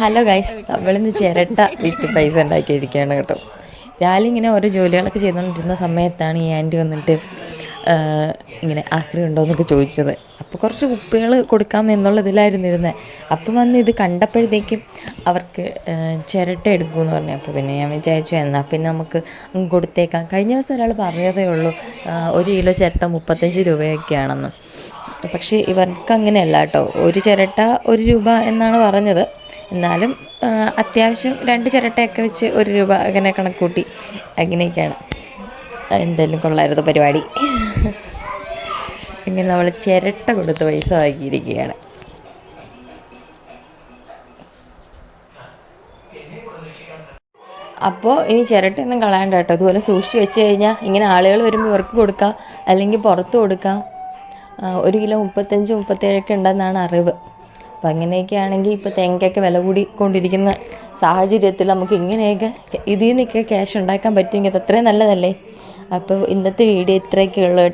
Hello guys, നമ്മളിന്ന് ചിരട്ട വിറ്റ് പൈസ ഉണ്ടാക്കിയിരിക്കുകയാണ് കേട്ടോ. രാവിലെ ഇങ്ങനെ ഓരോ ജോലികളൊക്കെ ചെയ്തുകൊണ്ടിരുന്ന സമയത്താണ് ഈ ആൻറ്റി വന്നിട്ട് ഇങ്ങനെ ആക്രി ഉണ്ടോ എന്നൊക്കെ ചോദിച്ചത്. അപ്പോൾ കുറച്ച് കുപ്പികൾ കൊടുക്കാം എന്നുള്ളതിലായിരുന്നു ഇരുന്നത്. അപ്പം വന്ന് ഇത് കണ്ടപ്പോഴത്തേക്കും അവർക്ക് ചിരട്ട എടുക്കുമെന്ന് പറഞ്ഞു. അപ്പോൾ പിന്നെ ഞാൻ വിചാരിച്ചു എന്നാൽ പിന്നെ നമുക്ക് കൊടുത്തേക്കാം. കഴിഞ്ഞ ദിവസം ഒരാൾ പറഞ്ഞതേ ഉള്ളൂ 1 കിലോ ചിരട്ട 35 രൂപയൊക്കെയാണെന്ന്. പക്ഷേ ഇവർക്ക് അങ്ങനെയല്ല കേട്ടോ. ഒരു ചിരട്ട 1 രൂപ എന്നാണ് പറഞ്ഞത്. എന്നാലും അത്യാവശ്യം 2 ചിരട്ടയൊക്കെ വെച്ച് 1 രൂപ അങ്ങനെ കണക്ക് കൂട്ടി അങ്ങനെയൊക്കെയാണ്. എന്തായാലും കൊള്ളായിരുന്നു പരിപാടി. ഇങ്ങനെ നമ്മൾ ചിരട്ട കൊടുത്ത് പൈസ വാങ്ങിയിരിക്കുകയാണ്. അപ്പോൾ ഇനി ചിരട്ടയൊന്നും കളയണ്ട കേട്ടോ. ഇതുപോലെ സൂക്ഷിച്ച് വെച്ച് കഴിഞ്ഞാൽ ഇങ്ങനെ ആളുകൾ വരുമ്പോൾ ഇവർക്ക് കൊടുക്കാം, അല്ലെങ്കിൽ പുറത്ത് കൊടുക്കാം. 1 കിലോ 35-37 ഉണ്ടെന്നാണ് അറിവ്. അപ്പം അങ്ങനെയൊക്കെ ആണെങ്കിൽ ഇപ്പോൾ തേങ്ങയ്ക്കൊക്കെ വില കൂടിക്കൊണ്ടിരിക്കുന്ന സാഹചര്യത്തിൽ നമുക്ക് ഇങ്ങനെയൊക്കെ ഇതിൽ നിന്നൊക്കെ ക്യാഷ് ഉണ്ടാക്കാൻ പറ്റുമെങ്കിൽ അത് അത്രയും നല്ലതല്ലേ. അപ്പോൾ ഇന്നത്തെ വീഡിയോ ഇത്രയൊക്കെ ഉള്ളൂ കേട്ടോ.